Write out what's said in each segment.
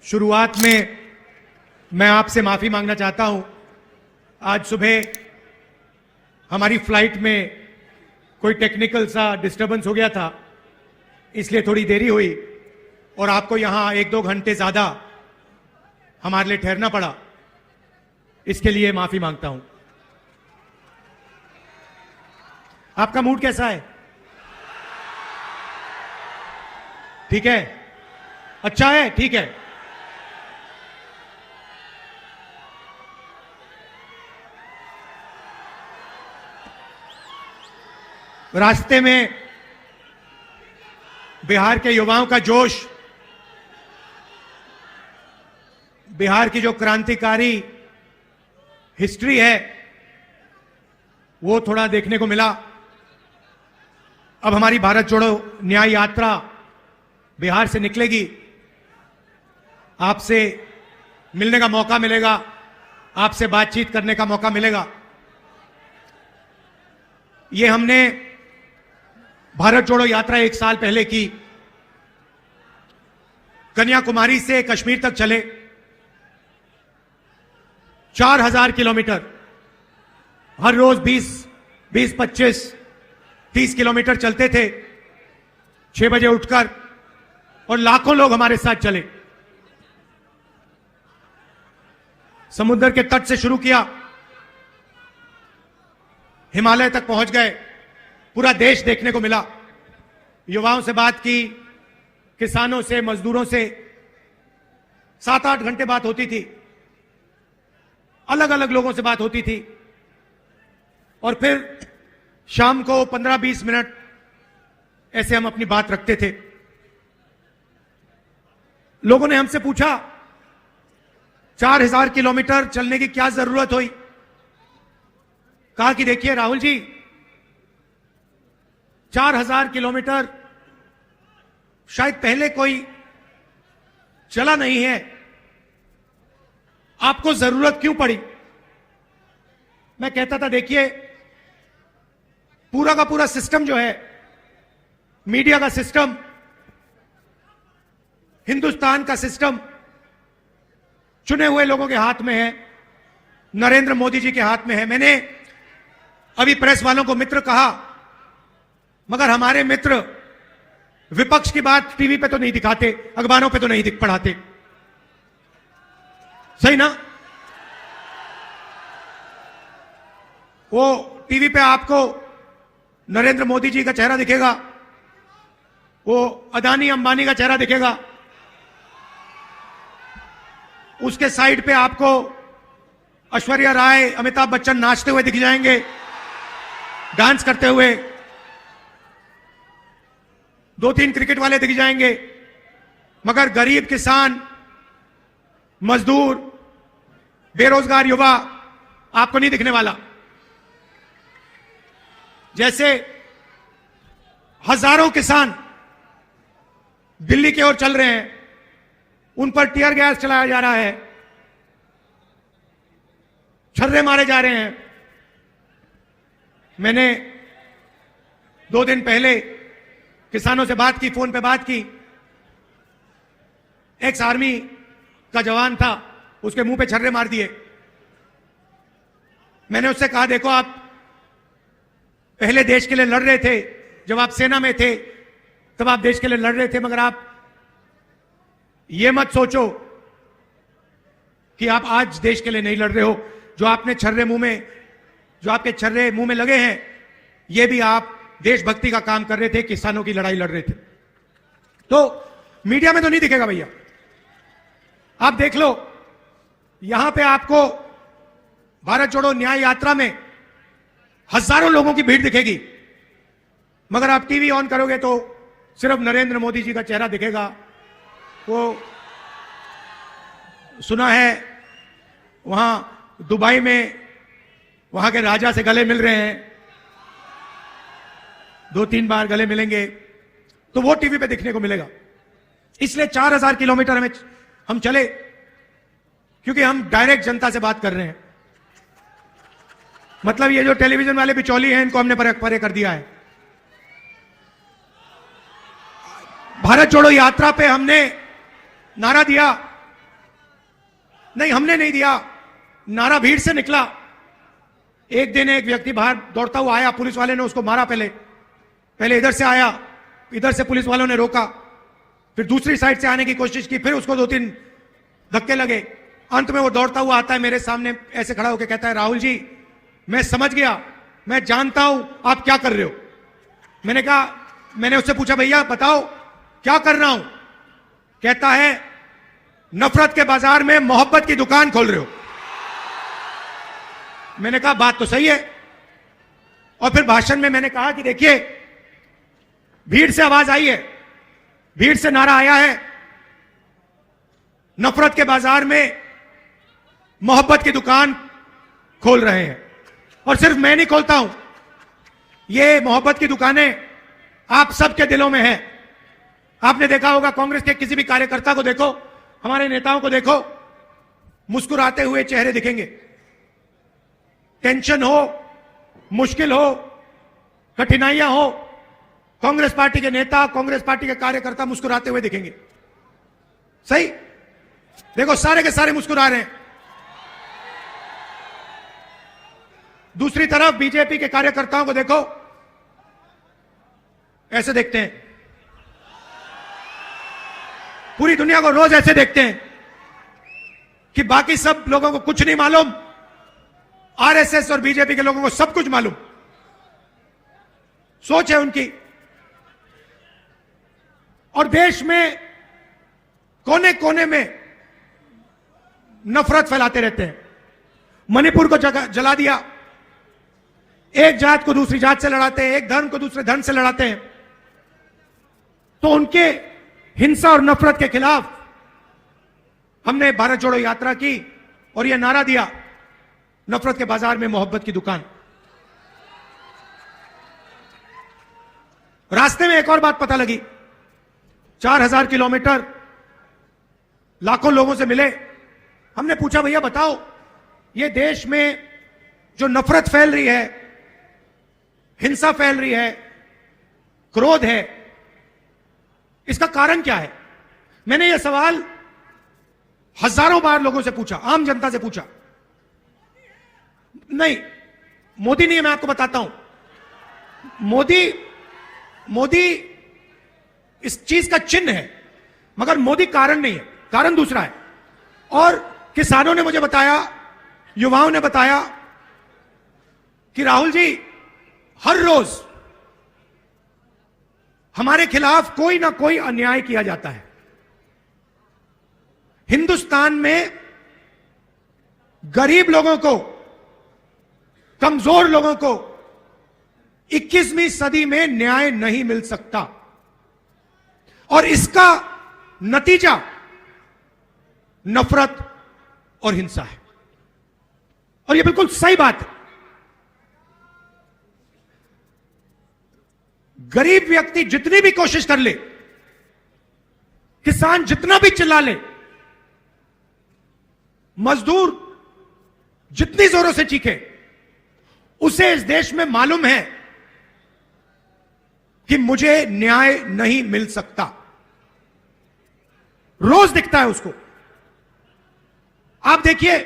शुरुआत में मैं आपसे माफी मांगना चाहता हूं। आज सुबह हमारी फ्लाइट में कोई टेक्निकल सा डिस्टरबेंस हो गया था, इसलिए थोड़ी देरी हुई और आपको यहां 1-2 घंटे ज्यादा हमारे लिए ठहरना पड़ा। इसके लिए माफी मांगता हूं। आपका मूड कैसा है? ठीक है? अच्छा है? ठीक है। रास्ते में बिहार के युवाओं का जोश, बिहार की जो क्रांतिकारी हिस्ट्री है वो थोड़ा देखने को मिला। अब हमारी भारत जोड़ो न्याय यात्रा बिहार से निकलेगी। आपसे मिलने का मौका मिलेगा, आपसे बातचीत करने का मौका मिलेगा। ये हमने भारत जोड़ो यात्रा 1 साल पहले की। कन्याकुमारी से कश्मीर तक चले 4000 किलोमीटर, हर रोज 20, 25, 30 किलोमीटर चलते थे 6 बजे उठकर, और लाखों लोग हमारे साथ चले। समुद्र के तट से शुरू किया, हिमालय तक पहुंच गए, पूरा देश देखने को मिला। युवाओं से बात की, किसानों से, मजदूरों से 7-8 घंटे बात होती थी, अलग अलग लोगों से बात होती थी। और फिर शाम को 15-20 मिनट ऐसे हम अपनी बात रखते थे। लोगों ने हमसे पूछा 4000 किलोमीटर चलने की क्या जरूरत हुई? कहा कि देखिए राहुल जी, 4000 किलोमीटर शायद पहले कोई चला नहीं है, आपको जरूरत क्यों पड़ी? मैं कहता था देखिए, पूरा का पूरा सिस्टम जो है, मीडिया का सिस्टम, हिंदुस्तान का सिस्टम चुने हुए लोगों के हाथ में है, नरेंद्र मोदी जी के हाथ में है। मैंने अभी प्रेस वालों को मित्र कहा, मगर हमारे मित्र विपक्ष की बात टीवी पे तो नहीं दिखाते, अखबारों पे तो नहीं दिख पढ़ाते, सही ना? वो टीवी पे आपको नरेंद्र मोदी जी का चेहरा दिखेगा, वो अदानी अंबानी का चेहरा दिखेगा, उसके साइड पे आपको ऐश्वर्या राय, अमिताभ बच्चन नाचते हुए दिख जाएंगे, डांस करते हुए, 2-3 क्रिकेट वाले दिख जाएंगे, मगर गरीब किसान, मजदूर, बेरोजगार युवा आपको नहीं दिखने वाला। जैसे हजारों किसान दिल्ली की ओर चल रहे हैं, उन पर टीयर गैस चलाया जा रहा है, छर्रे मारे जा रहे हैं। मैंने 2 दिन पहले किसानों से बात की, फोन पे बात की। एक्स आर्मी का जवान था, उसके मुंह पे छर्रे मार दिए। मैंने उससे कहा देखो, आप पहले देश के लिए लड़ रहे थे, जब आप सेना में थे तब आप देश के लिए लड़ रहे थे, मगर आप ये मत सोचो कि आप आज देश के लिए नहीं लड़ रहे हो। जो आपने छर्रे मुंह में, जो आपके छर्रे मुंह में लगे हैं, ये भी आप देशभक्ति का काम कर रहे थे, किसानों की लड़ाई लड़ रहे थे। तो मीडिया में तो नहीं दिखेगा भैया, आप देख लो, यहां पे आपको भारत जोड़ो न्याय यात्रा में हजारों लोगों की भीड़ दिखेगी, मगर आप टीवी ऑन करोगे तो सिर्फ नरेंद्र मोदी जी का चेहरा दिखेगा। वो सुना है वहां दुबई में वहां के राजा से गले मिल रहे हैं, 2-3 बार गले मिलेंगे, तो वो टीवी पे दिखने को मिलेगा। इसलिए 4000 किलोमीटर हम चले, क्योंकि हम डायरेक्ट जनता से बात कर रहे हैं। मतलब ये जो टेलीविजन वाले बिचौली हैं, इनको हमने परे कर दिया है। भारत जोड़ो यात्रा पे हमने नारा दिया नहीं, हमने नहीं दिया, नारा भीड़ से निकला। एक दिन एक व्यक्ति बाहर दौड़ता हुआ आया, पुलिस वाले ने उसको मारा। पहले इधर से आया, इधर से पुलिस वालों ने रोका, फिर दूसरी साइड से आने की कोशिश की, फिर उसको 2-3 धक्के लगे। अंत में वो दौड़ता हुआ आता है, मेरे सामने ऐसे खड़ा होकर कहता है, राहुल जी मैं समझ गया, मैं जानता हूं आप क्या कर रहे हो। मैंने उससे पूछा, भैया बताओ क्या कर रहा हूं। कहता है, नफरत के बाजार में मोहब्बत की दुकान खोल रहे हो। मैंने कहा बात तो सही है। और फिर भाषण में मैंने कहा कि देखिए, भीड़ से आवाज आई है, भीड़ से नारा आया है, नफरत के बाजार में मोहब्बत की दुकान खोल रहे हैं। और सिर्फ मैं नहीं खोलता हूं, ये मोहब्बत की दुकानें आप सबके दिलों में है। आपने देखा होगा, कांग्रेस के किसी भी कार्यकर्ता को देखो, हमारे नेताओं को देखो, मुस्कुराते हुए चेहरे दिखेंगे। टेंशन हो, मुश्किल हो, कठिनाइयां हो, कांग्रेस पार्टी के नेता, कांग्रेस पार्टी के कार्यकर्ता मुस्कुराते हुए दिखेंगे। सही? देखो, सारे के सारे मुस्कुरा रहे हैं। दूसरी तरफ बीजेपी के कार्यकर्ताओं को देखो, ऐसे देखते हैं। पूरी दुनिया को रोज ऐसे देखते हैं कि बाकी सब लोगों को कुछ नहीं मालूम, आरएसएस और बीजेपी के लोगों को सब कुछ मालूम। सोच है उनकी। और देश में कोने कोने में नफरत फैलाते रहते हैं। मणिपुर को जला दिया, एक जात को दूसरी जात से लड़ाते हैं, एक धर्म को दूसरे धर्म से लड़ाते हैं। तो उनके हिंसा और नफरत के खिलाफ हमने भारत जोड़ो यात्रा की और यह नारा दिया, नफरत के बाजार में मोहब्बत की दुकान। रास्ते में एक और बात पता लगी, 4000 किलोमीटर, लाखों लोगों से मिले। हमने पूछा, भैया बताओ, ये देश में जो नफरत फैल रही है, हिंसा फैल रही है, क्रोध है, इसका कारण क्या है? मैंने यह सवाल हजारों बार लोगों से पूछा, आम जनता से पूछा। नहीं, मोदी नहीं है, मैं आपको बताता हूं। मोदी इस चीज का चिन्ह है, मगर मोदी कारण नहीं है, कारण दूसरा है। और किसानों ने मुझे बताया, युवाओं ने बताया कि राहुल जी, हर रोज हमारे खिलाफ कोई ना कोई अन्याय किया जाता है। हिंदुस्तान में गरीब लोगों को, कमजोर लोगों को 21वीं सदी में न्याय नहीं मिल सकता। और इसका नतीजा नफरत और हिंसा है। और यह बिल्कुल सही बात है। गरीब व्यक्ति जितनी भी कोशिश कर ले, किसान जितना भी चिल्ला ले, मजदूर जितनी जोरों से चीखे, उसे इस देश में मालूम है कि मुझे न्याय नहीं मिल सकता। रोज दिखता है उसको। आप देखिए,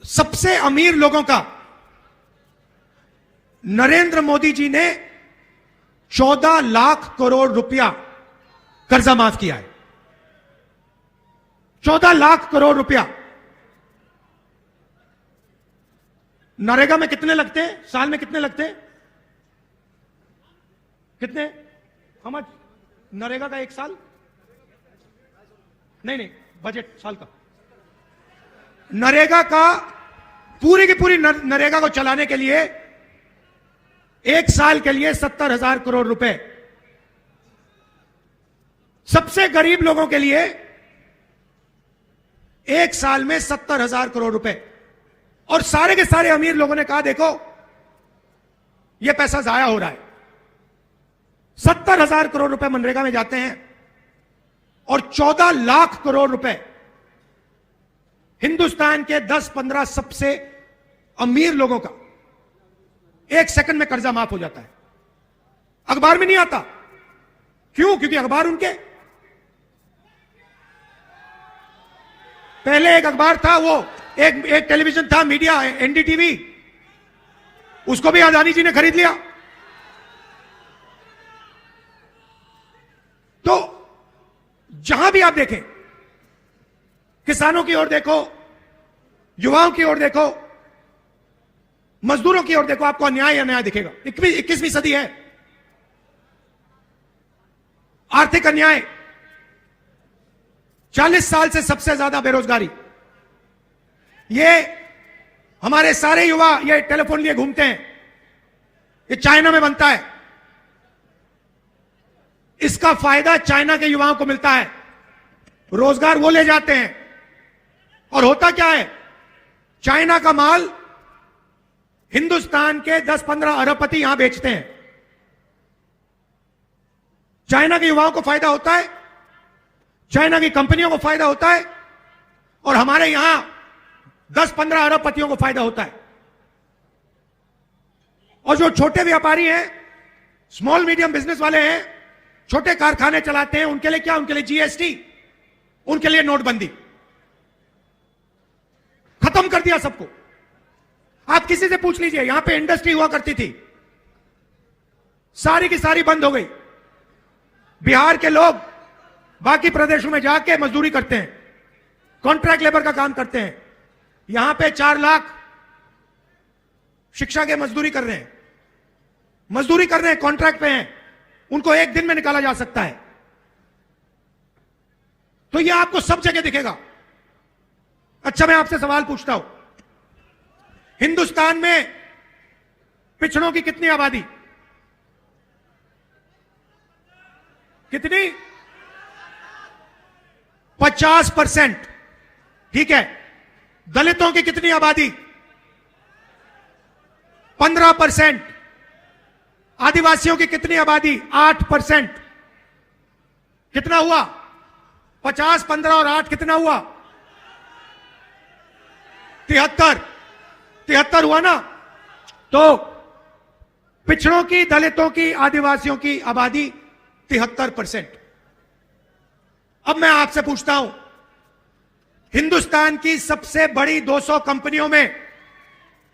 सबसे अमीर लोगों का नरेंद्र मोदी जी ने 14 लाख करोड़ रुपया कर्जा माफ किया है। 14 लाख करोड़ रुपया। नरेगा में कितने लगते हैं? साल में कितने लगते हैं? कितने? हम नरेगा का एक साल? नहीं, बजट साल का। नरेगा का पूरी की पूरी नरेगा को चलाने के लिए एक साल के लिए 70,000 करोड़ रुपए। सबसे गरीब लोगों के लिए एक साल में 70,000 करोड़ रुपए। और सारे के सारे अमीर लोगों ने कहा, देखो यह पैसा जाया हो रहा है। 70,000 करोड़ रुपए मनरेगा में जाते हैं और 14 लाख करोड़ रुपए हिंदुस्तान के 10-15 सबसे अमीर लोगों का एक सेकंड में कर्जा माफ हो जाता है। अखबार में नहीं आता, क्यों? क्योंकि अखबार उनके, पहले एक अखबार था, वो एक टेलीविजन था, मीडिया, एनडीटीवी, उसको भी अदानी जी ने खरीद लिया। तो जहां भी आप देखें, किसानों की ओर देखो, युवाओं की ओर देखो, मजदूरों की ओर देखो, आपको अन्याय अन्याय दिखेगा। 21वीं सदी है। आर्थिक अन्याय, 40 साल से सबसे ज्यादा बेरोजगारी। ये हमारे सारे युवा ये टेलीफोन लिए घूमते हैं, ये चाइना में बनता है, इसका फायदा चाइना के युवाओं को मिलता है, रोजगार वो ले जाते हैं। और होता क्या है, चाइना का माल हिंदुस्तान के 10-15 अरबपति यहां बेचते हैं। चाइना के युवाओं को फायदा होता है, चाइना की कंपनियों को फायदा होता है, और हमारे यहां 10-15 अरबपतियों को फायदा होता है। और जो छोटे व्यापारी हैं, स्मॉल मीडियम बिजनेस वाले हैं, छोटे कारखाने चलाते हैं, उनके लिए क्या? उनके लिए जीएसटी, उनके लिए नोटबंदी, खत्म कर दिया सबको। आप किसी से पूछ लीजिए, यहां पे इंडस्ट्री हुआ करती थी, सारी की सारी बंद हो गई। बिहार के लोग बाकी प्रदेशों में जाके मजदूरी करते हैं, कॉन्ट्रैक्ट लेबर का काम करते हैं। यहां पे 4 लाख शिक्षा के मजदूरी कर रहे हैं, कॉन्ट्रैक्ट पे हैं, उनको एक दिन में निकाला जा सकता है। तो यह आपको सब जगह दिखेगा। अच्छा, मैं आपसे सवाल पूछता हूं, हिंदुस्तान में पिछड़ों की कितनी आबादी? कितनी? 50%। ठीक है। दलितों की कितनी आबादी? 15%। आदिवासियों की कितनी आबादी? 8%। कितना हुआ? 50, 15 और 8 कितना हुआ? 73 हुआ ना? तो पिछड़ों की, दलितों की, आदिवासियों की आबादी 73%। अब मैं आपसे पूछता हूं, हिंदुस्तान की सबसे बड़ी 200 कंपनियों में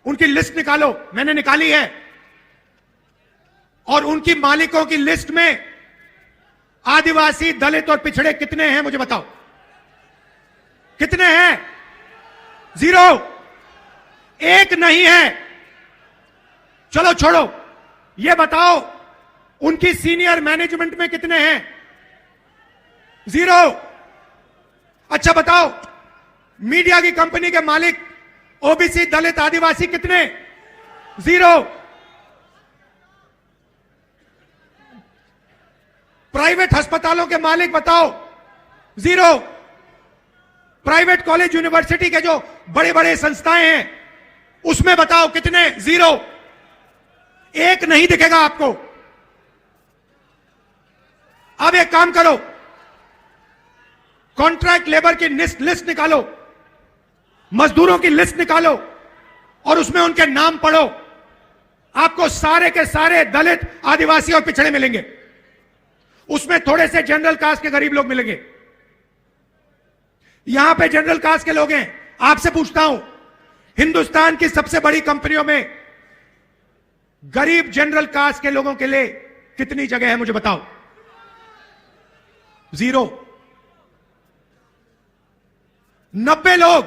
उनकी लिस्ट निकालो। मैंने निकाली है। और उनकी मालिकों की लिस्ट में आदिवासी, दलित और पिछड़े कितने हैं? मुझे बताओ, कितने हैं? 0, एक नहीं है। चलो छोड़ो, यह बताओ उनकी सीनियर मैनेजमेंट में कितने हैं? 0। अच्छा बताओ, मीडिया की कंपनी के मालिक ओबीसी, दलित, आदिवासी कितने? 0। प्राइवेट अस्पतालों के मालिक बताओ? 0। प्राइवेट कॉलेज, यूनिवर्सिटी के जो बड़े बड़े संस्थाएं हैं उसमें बताओ कितने? 0। एक नहीं दिखेगा आपको। अब एक काम करो, कॉन्ट्रैक्ट लेबर की लिस्ट निकालो, मजदूरों की लिस्ट निकालो और उसमें उनके नाम पढ़ो। आपको सारे के सारे दलित, आदिवासी और पिछड़े मिलेंगे। उसमें थोड़े से जनरल कास्ट के गरीब लोग मिलेंगे। यहां पे जनरल कास्ट के लोग हैं। आपसे पूछता हूं, हिंदुस्तान की सबसे बड़ी कंपनियों में गरीब जनरल कास्ट के लोगों के लिए कितनी जगह है? मुझे बताओ। 0। 90 लोग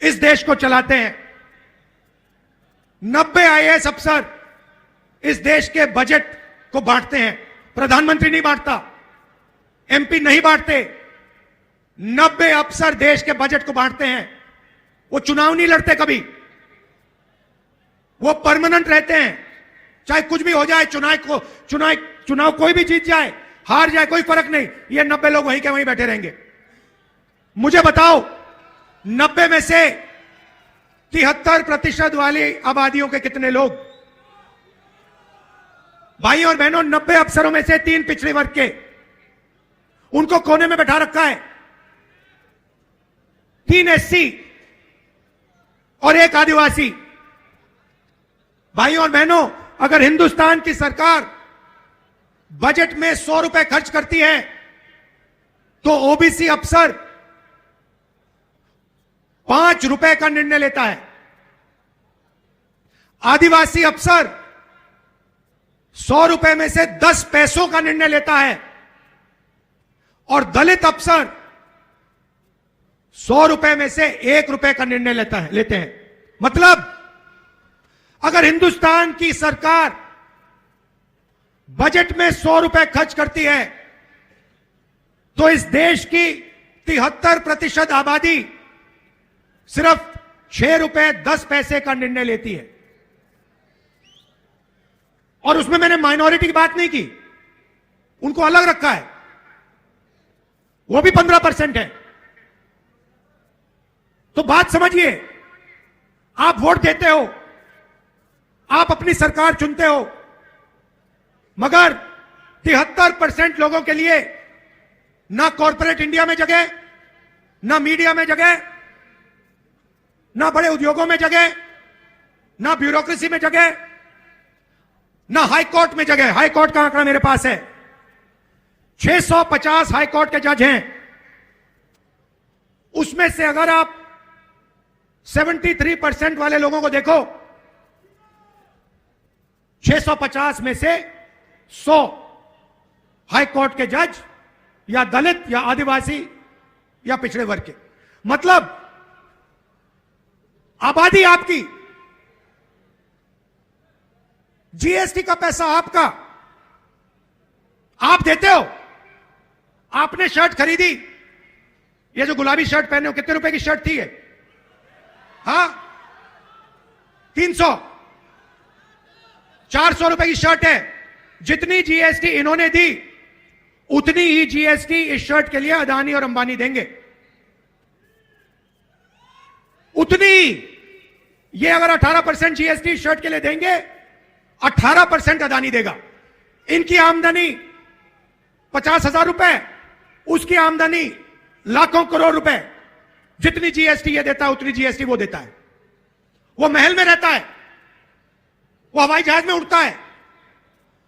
इस देश को चलाते हैं। 90 आईएएस अफसर इस देश के बजट को बांटते हैं। प्रधानमंत्री नहीं बांटता, एमपी नहीं बांटते। 90 अफसर देश के बजट को बांटते हैं। वो चुनाव नहीं लड़ते कभी, वो परमानेंट रहते हैं। चाहे कुछ भी हो जाए, चुनाव कोई भी जीत जाए, हार जाए, कोई फर्क नहीं, ये 90 लोग वहीं के वहीं बैठे रहेंगे। मुझे बताओ, 90 में से 73% वाली आबादियों के कितने लोग? भाई और बहनों, 90 अफसरों में से 3 पिछड़े वर्ग के, उनको कोने में बैठा रखा है। 3 एससी और 1 आदिवासी। भाई और बहनों, अगर हिंदुस्तान की सरकार बजट में 100 रुपए खर्च करती है तो ओबीसी अफसर 5 रुपए का निर्णय लेता है, आदिवासी अफसर 100 रुपए में से 10 पैसों का निर्णय लेता है और दलित अफसर 100 रुपए में से 1 रुपए का निर्णय लेते हैं। मतलब अगर हिंदुस्तान की सरकार बजट में 100 रुपए खर्च करती है तो इस देश की 73% आबादी सिर्फ 6 रुपए 10 पैसे का निर्णय लेती है। और उसमें मैंने माइनॉरिटी की बात नहीं की, उनको अलग रखा है, वो भी 15% है। तो बात समझिए, आप वोट देते हो, आप अपनी सरकार चुनते हो, मगर 73% लोगों के लिए ना कॉर्पोरेट इंडिया में जगह, ना मीडिया में जगह, ना बड़े उद्योगों में जगह, ना ब्यूरोक्रेसी में जगह, ना हाई कोर्ट में जगह। हाई कोर्ट का आंकड़ा मेरे पास है, 650 हाई कोर्ट के जज हैं। उसमें से अगर आप 73% वाले लोगों को देखो, 650 में से 100 हाई कोर्ट के जज या दलित या आदिवासी या पिछड़े वर्ग के। मतलब आबादी आपकी, जीएसटी का पैसा आपका, आप देते हो। आपने शर्ट खरीदी, ये जो गुलाबी शर्ट पहने हो, कितने रुपए की शर्ट थी ये? हाँ, 300, 400 रुपए की शर्ट है। जितनी जीएसटी इन्होंने दी उतनी ही जीएसटी इस शर्ट के लिए अदानी और अंबानी देंगे, उतनी। ये अगर 18% जीएसटी शर्ट के लिए देंगे, 18% अदानी देगा। इनकी आमदनी 50,000 रुपए, उसकी आमदनी लाखों करोड़ रुपए। जितनी जीएसटी ये देता है उतनी जीएसटी वो देता है। वो महल में रहता है, वो हवाई जहाज में उड़ता है,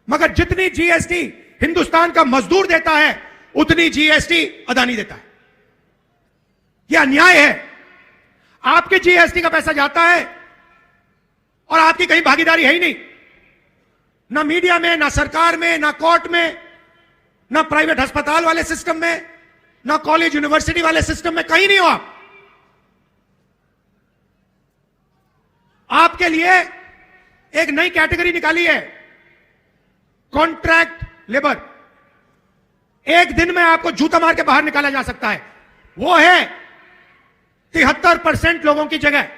मगर जितनी जीएसटी हिंदुस्तान का मजदूर देता है उतनी जीएसटी अदानी देता है। यह अन्याय है। आपके जीएसटी का पैसा जाता है और आपकी कहीं भागीदारी है ही नहीं, ना मीडिया में, ना सरकार में, ना कोर्ट में, ना प्राइवेट अस्पताल वाले सिस्टम में, ना कॉलेज यूनिवर्सिटी वाले सिस्टम में, कहीं नहीं हो आप। आपके लिए एक नई कैटेगरी निकाली है, कॉन्ट्रैक्ट लेबर। एक दिन में आपको जूता मार के बाहर निकाला जा सकता है। वो है 73% लोगों की जगह।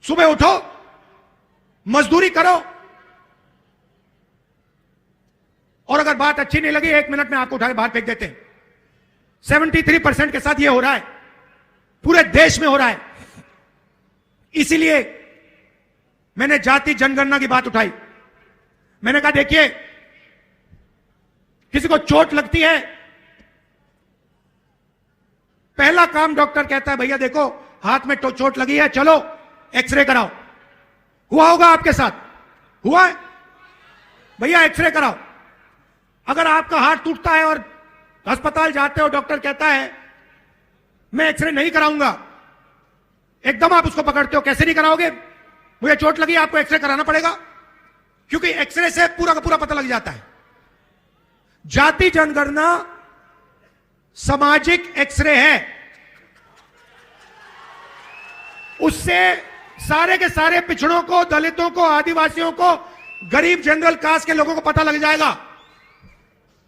सुबह उठो, मजदूरी करो, और अगर बात अच्छी नहीं लगी 1 मिनट में आपको उठा के बाहर फेंक देते हैं। 73% के साथ ये हो रहा है, पूरे देश में हो रहा है। इसीलिए मैंने जाति जनगणना की बात उठाई। मैंने कहा देखिए, किसी को चोट लगती है, पहला काम डॉक्टर कहता है भैया देखो हाथ में चोट लगी है, चलो एक्सरे कराओ। हुआ होगा आपके साथ, हुआ है भैया, एक्सरे कराओ। अगर आपका हाथ टूटता है और अस्पताल जाते हो, डॉक्टर कहता है मैं एक्सरे नहीं कराऊंगा, एकदम आप उसको पकड़ते हो, कैसे नहीं कराओगे? मुझे चोट लगी, आपको एक्सरे कराना पड़ेगा, क्योंकि एक्सरे से पूरा का पूरा पता लग जाता है। जाति जनगणना सामाजिक एक्सरे है, उससे सारे के सारे पिछड़ों को, दलितों को, आदिवासियों को, गरीब जनरल कास्ट के लोगों को पता लग जाएगा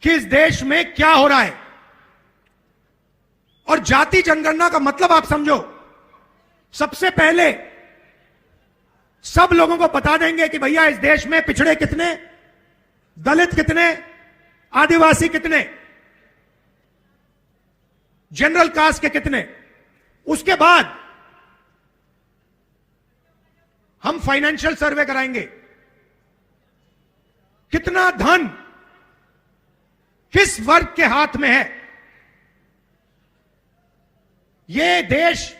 कि इस देश में क्या हो रहा है। और जाति जनगणना का मतलब आप समझो, सबसे पहले सब लोगों को बता देंगे कि भैया इस देश में पिछड़े कितने, दलित कितने, आदिवासी कितने, जनरल कास्ट के कितने। उसके बाद हम फाइनेंशियल सर्वे कराएंगे, कितना धन किस वर्ग के हाथ में है। यह देश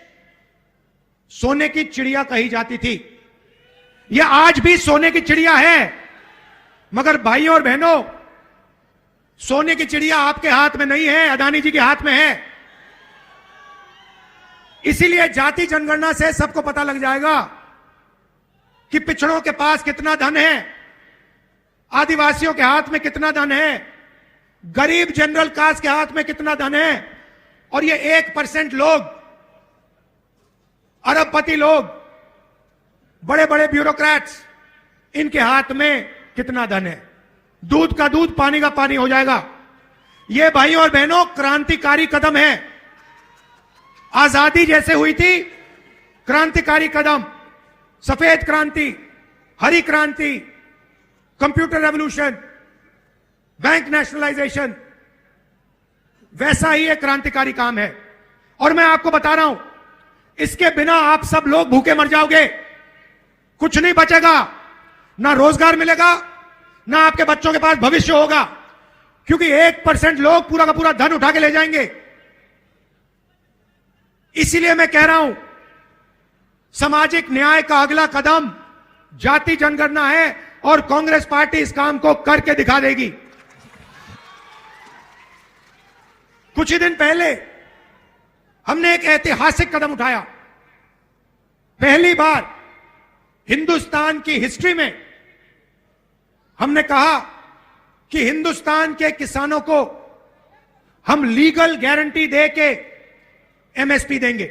सोने की चिड़िया कही जाती थी, यह आज भी सोने की चिड़िया है, मगर भाइयों और बहनों, सोने की चिड़िया आपके हाथ में नहीं है, अदानी जी के हाथ में है। इसीलिए जाति जनगणना से सबको पता लग जाएगा कि पिछड़ों के पास कितना धन है, आदिवासियों के हाथ में कितना धन है, गरीब जनरल कास्ट के हाथ में कितना धन है, और ये 1% लोग, अरबपति लोग, बड़े बड़े ब्यूरोक्रेट्स, इनके हाथ में कितना धन है। दूध का दूध, पानी का पानी हो जाएगा। ये भाइयों और बहनों क्रांतिकारी कदम है। आजादी जैसे हुई थी क्रांतिकारी कदम, सफेद क्रांति, हरी क्रांति, कंप्यूटर रेवोल्यूशन, बैंक नेशनलाइजेशन, वैसा ही एक क्रांतिकारी काम है। और मैं आपको बता रहा हूं, इसके बिना आप सब लोग भूखे मर जाओगे, कुछ नहीं बचेगा, ना रोजगार मिलेगा, ना आपके बच्चों के पास भविष्य होगा, क्योंकि 1% लोग पूरा का पूरा धन उठा के ले जाएंगे। इसीलिए मैं कह रहा हूं, सामाजिक न्याय का अगला कदम जाति जनगणना है और कांग्रेस पार्टी इस काम को करके दिखा देगी। कुछ ही दिन पहले हमने एक ऐतिहासिक कदम उठाया। पहली बार हिंदुस्तान की हिस्ट्री में हमने कहा कि हिंदुस्तान के किसानों को हम लीगल गारंटी दे के एमएसपी देंगे।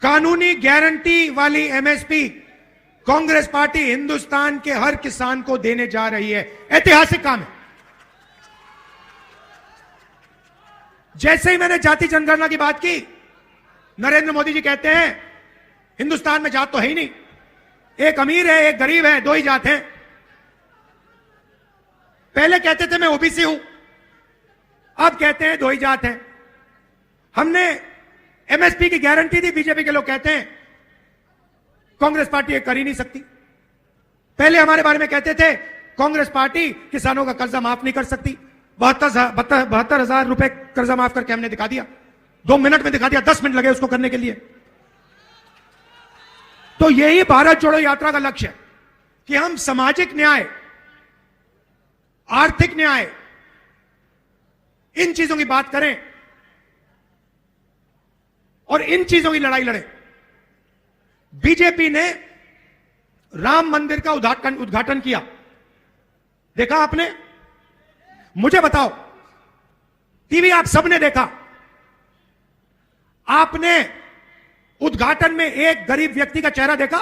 कानूनी गारंटी वाली एमएसपी कांग्रेस पार्टी हिंदुस्तान के हर किसान को देने जा रही है। ऐतिहासिक काम है। जैसे ही मैंने जाति जनगणना की बात की, नरेंद्र मोदी जी कहते हैं हिंदुस्तान में जात तो है ही नहीं, एक अमीर है एक गरीब है, दो ही जात हैं। पहले कहते थे मैं ओबीसी हूं, अब कहते हैं दो ही जात हैं। हमने एमएसपी की गारंटी दी, बीजेपी के लोग कहते हैं कांग्रेस पार्टी ये कर ही नहीं सकती। पहले हमारे बारे में कहते थे कांग्रेस पार्टी किसानों का कर्जा माफ नहीं कर सकती। 72,000 रुपए कर्जा माफ करके हमने दिखा दिया, 2 मिनट में दिखा दिया, 10 मिनट लगे उसको करने के लिए। तो यही भारत जोड़ो यात्रा का लक्ष्य है कि हम सामाजिक न्याय, आर्थिक न्याय, इन चीजों की बात करें और इन चीजों की लड़ाई लड़ें। बीजेपी ने राम मंदिर का उद्घाटन किया, देखा आपने? मुझे बताओ, टीवी आप सबने देखा, आपने उद्घाटन में एक गरीब व्यक्ति का चेहरा देखा?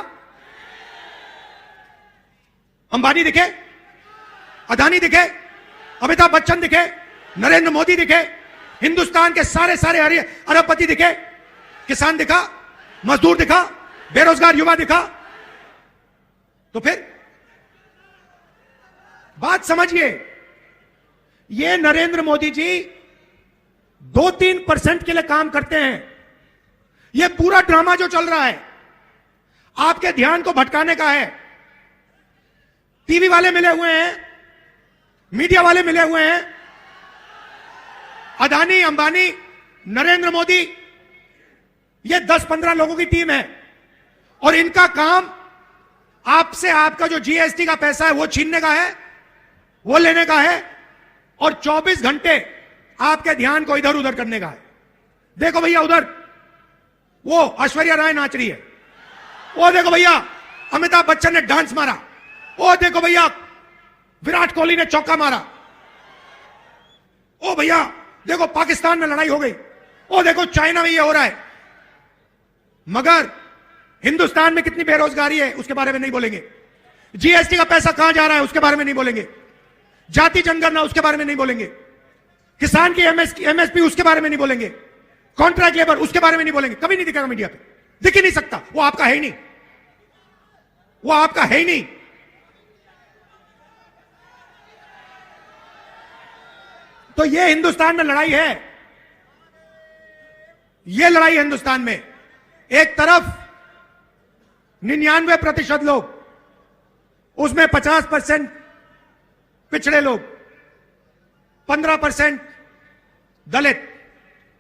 अंबानी दिखे, अदानी दिखे, अमिताभ बच्चन दिखे, नरेंद्र मोदी दिखे, हिंदुस्तान के सारे अरबपति दिखे, किसान दिखा, मजदूर दिखा, बेरोजगार युवा दिखा? तो फिर बात समझिए, ये नरेंद्र मोदी जी 2-3% के लिए काम करते हैं। ये पूरा ड्रामा जो चल रहा है आपके ध्यान को भटकाने का है। टीवी वाले मिले हुए हैं, मीडिया वाले मिले हुए हैं, अदानी, अंबानी, नरेंद्र मोदी, ये 10-15 लोगों की टीम है और इनका काम आपसे आपका जो जीएसटी का पैसा है वो छीनने का है, वो लेने का है और 24 घंटे आपके ध्यान को इधर उधर करने का है। देखो भैया, उधर वो ऐश्वर्या राय नाच रही है, वो देखो भैया अमिताभ बच्चन ने डांस मारा, वो देखो भैया विराट कोहली ने चौका मारा, ओ भैया देखो पाकिस्तान में लड़ाई हो गई, ओ देखो चाइना में ये हो रहा है। मगर हिंदुस्तान में कितनी बेरोजगारी है उसके बारे में नहीं बोलेंगे, जीएसटी का पैसा कहां जा रहा है उसके बारे में नहीं बोलेंगे, जाति जनगणना उसके बारे में नहीं बोलेंगे, किसान की एमएसपी उसके बारे में नहीं बोलेंगे, कॉन्ट्रैक्ट लेबर उसके बारे में नहीं बोलेंगे। कभी नहीं दिखेगा मीडिया पे, दिख ही नहीं सकता, वो आपका है ही नहीं, वो आपका है ही नहीं। तो ये हिंदुस्तान में लड़ाई है, ये लड़ाई हिंदुस्तान में। एक तरफ 99% लोग, उसमें 50% पिछड़े लोग, 15% दलित,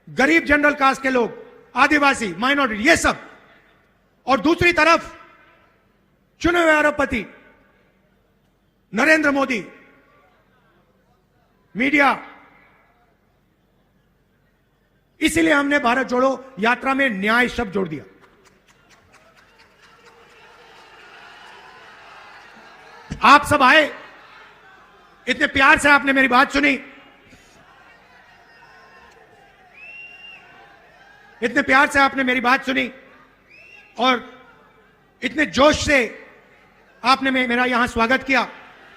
गरीब जनरल कास्ट के लोग, आदिवासी, माइनॉरिटी, ये सब, और दूसरी तरफ चुने हुए अरबपति, नरेंद्र मोदी, मीडिया, इसीलिए हमने भारत जोड़ो यात्रा में न्याय शब्द जोड़ दिया। आप सब आए, इतने प्यार से आपने मेरी बात सुनी, इतने प्यार से आपने मेरी बात सुनी और इतने जोश से आपने मेरा यहां स्वागत किया।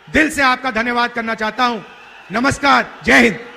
दिल से आपका धन्यवाद करना चाहता हूं। नमस्कार, जय हिंद।